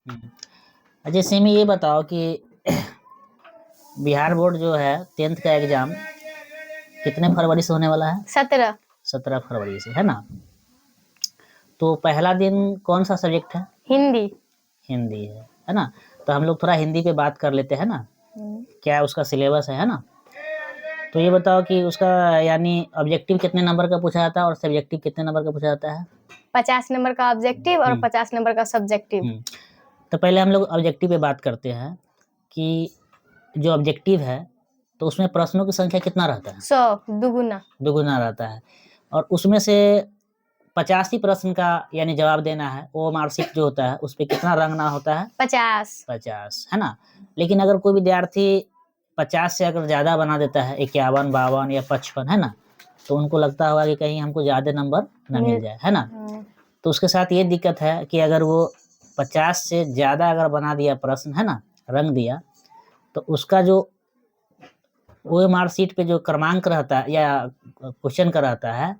हम्म। अच्छा सिमी ये बताओ कि बिहार बोर्ड जो है 10th का एग्जाम कितने फरवरी से होने वाला है? 17 फरवरी से, है ना? तो पहला दिन कौन सा सब्जेक्ट है? हिंदी। हिंदी है ना? तो हम लोग थोड़ा हिंदी पे बात कर लेते हैं ना, क्या उसका सिलेबस है ना? तो ये बताओ कि उसका यानी ऑब्जेक्टिव कितने नंबर का पूछा जाता है और सब्जेक्टिव कितने नंबर का पूछा जाता है? 50 नंबर का ऑब्जेक्टिव और 50 नंबर का सब्जेक्टिव। तो पहले हम लोग ऑब्जेक्टिव पे बात करते हैं कि जो ऑब्जेक्टिव है तो उसमें प्रश्नों की संख्या कितना रहता है? 100 दुगुना रहता है। और उसमें से 85 प्रश्न का यानी जवाब देना है, वो मार्कशीट जो होता है उस पर कितना रंगना होता है? 50, है ना? लेकिन अगर कोई विद्यार्थी 50 से अगर ज़्यादा बना देता है, 51, 52 या 55, है ना, तो उनको लगता होगा कि कहीं हमको ज़्यादा नंबर ना मिल जाए, है ना? तो उसके साथ ये दिक्कत है कि अगर वो 50 से ज़्यादा अगर बना दिया प्रश्न, है ना, रंग दिया, तो उसका जो वो मार्कशीट पे जो क्रमांक रहता है या क्वेश्चन का रहता है,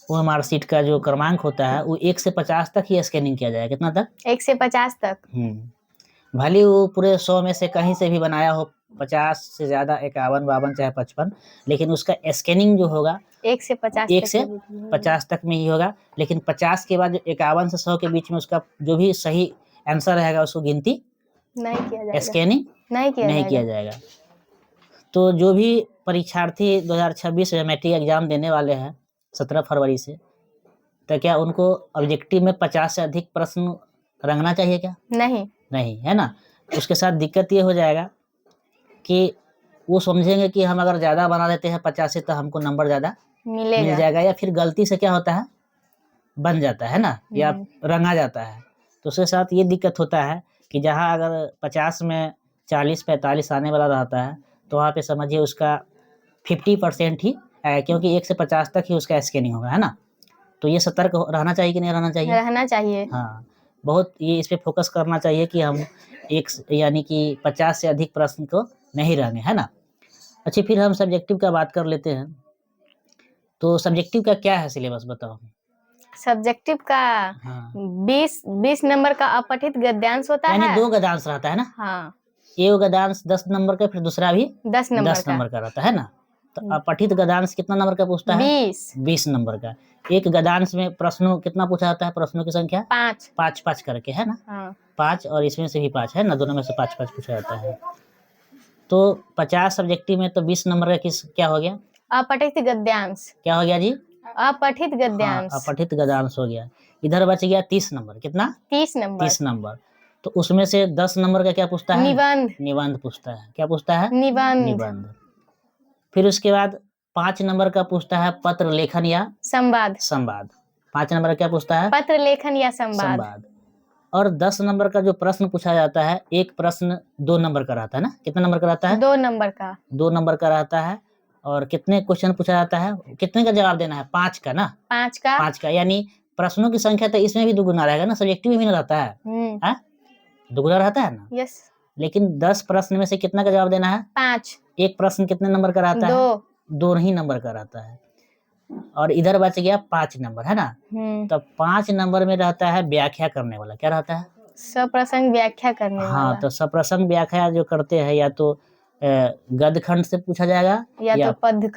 वो मार्कशीट का जो क्रमांक होता है वो 1 से 50 तक ही स्कैनिंग किया जाएगा। कितना तक? 1 से 50 तक। भले वो पूरे 100 में से कहीं से भी बनाया हो, 50 से ज़्यादा, 51, 52 चाहे 55, लेकिन उसका स्कैनिंग जो होगा 1 से 50 तक में ही होगा। लेकिन 50 के बाद 51 से 100 के बीच में उसका जो भी सही आंसर रहेगा उसको गिनती नहीं किया जाएगा, स्कैनिंग नहीं किया जाएगा। तो जो भी परीक्षार्थी 2026 में मैट्रिक एग्जाम देने वाले हैं 17 फरवरी से, तो क्या उनको ऑब्जेक्टिव में 50 से अधिक प्रश्न रंगना चाहिए क्या? नहीं, है ना? उसके साथ दिक्कत ये हो जाएगा कि वो समझेंगे कि हम अगर ज़्यादा बना देते हैं 50 से तो हमको नंबर ज़्यादा मिल जाएगा, या फिर गलती से क्या होता है, बन जाता है ना, या रंगा जाता है। तो उसके साथ ये दिक्कत होता है कि जहाँ अगर 50 में 40-45 आने वाला रहता है तो वहाँ पे समझिए उसका 50% ही क्योंकि 1 से 50 तक ही उसका स्कैनिंग होगा, है ना? तो ये सतर्क रहना चाहिए कि नहीं रहना चाहिए? रहना चाहिए। हाँ, बहुत ये इस पे फोकस करना चाहिए कि हम यानी कि 50 से अधिक प्रश्न को नहीं रहने, है ना? अच्छा, फिर हम सब्जेक्टिव का बात कर लेते हैं। तो सब्जेक्टिव का क्या है सिलेबस बताओ? सब्जेक्टिव का 20 नंबर का अपठित गद्यांश होता है, यानी 2 गद्यांश रहता है ना? हाँ। एक गद्यांश 10 नंबर का, फिर दूसरा भी 10 नंबर का रहता है ना? तो अपठित गद्यांश कितना नंबर का पूछता है? 20 नंबर का। एक गद्यांश में प्रश्नों कितना पूछा जाता है? प्रश्नों की संख्या 5 करके, है ना? 5 और इसमें से भी 5, है ना? दोनों में से 5 पूछा जाता है। तो 50 सब्जेक्टिव में तो 20 नंबर का क्या हो गया? अपठित गद्यांश। क्या हो गया जी? अपठित गद्यांश। अपठित गद्यांश हो गया। इधर बच गया 30 नंबर। कितना? 30 नंबर। तो उसमें से 10 नंबर का क्या पूछता है? निबंध पूछता है। क्या पूछता है? निबंध। फिर उसके बाद 5 नंबर का पूछता है पत्र लेखन या संवाद। 5 नंबर का क्या पूछता है? पत्र लेखन या संवाद। और 10 नंबर का जो प्रश्न पूछा जाता है, एक प्रश्न 2 नंबर का रहता है ना? कितना नंबर का रहता है? 2 नंबर का। 2 नंबर का रहता है। और कितने क्वेश्चन पूछा जाता है? कितने का जवाब देना है? 5 का ना? 5 का, यानी प्रश्नों की संख्या तो इसमें भी दुगुना रहेगा ना, सब्जेक्टिव में रहता है, दुगुना रहता है ना? यस। लेकिन 10 प्रश्न में से कितना का जवाब देना है? 5। एक प्रश्न कितने नंबर का रहता है? 2 ही नंबर का रहता है। और इधर बच गया 5 नंबर, है ना? तो 5 नंबर में रहता है व्याख्या करने वाला। क्या रहता है? सप्रसंग व्याख्या करने वाला। हाँ, तो सप्रसंग व्याख्या जो करते हैं, या तो गद्य खंड से पूछा जाएगा या तो पद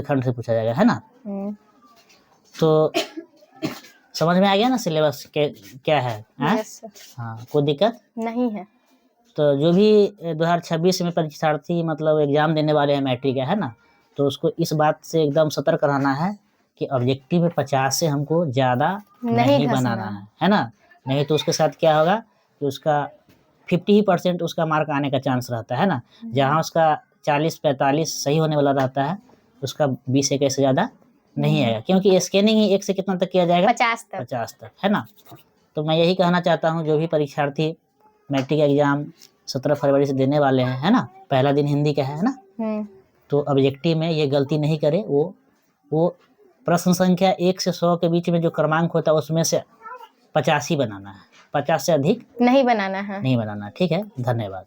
खंड से पूछा जाएगा, है ना? तो समझ में आ गया ना सिलेबस क्या है? हाँ, कोई दिक्कत नहीं है। तो जो भी 2026 में परीक्षार्थी मतलब एग्जाम देने वाले हैं मैट्रिक का, है ना, तो उसको इस बात से एकदम सतर्क रहना है कि ऑब्जेक्टिव में 50 से हमको ज़्यादा नहीं बनाना है ना? नहीं तो उसके साथ क्या होगा कि उसका 50% उसका मार्क आने का चांस रहता है ना? जहाँ उसका 40-45 सही होने वाला रहता है, उसका 20-21 से ज़्यादा नहीं आएगा, क्योंकि स्कैनिंग ही 1 से कितना तक किया जाएगा? 50 तक, है ना? तो मैं यही कहना चाहता हूँ, जो भी परीक्षार्थी मैट्रिक एग्जाम 17 फरवरी से देने वाले हैं, है ना, पहला दिन हिंदी का है ना, तो ऑब्जेक्टिव में ये गलती नहीं करे। वो प्रश्न संख्या 1 से 100 के बीच में जो क्रमांक होता है उसमें से 50 ही बनाना है, 50 से अधिक नहीं बनाना है। ठीक है, धन्यवाद।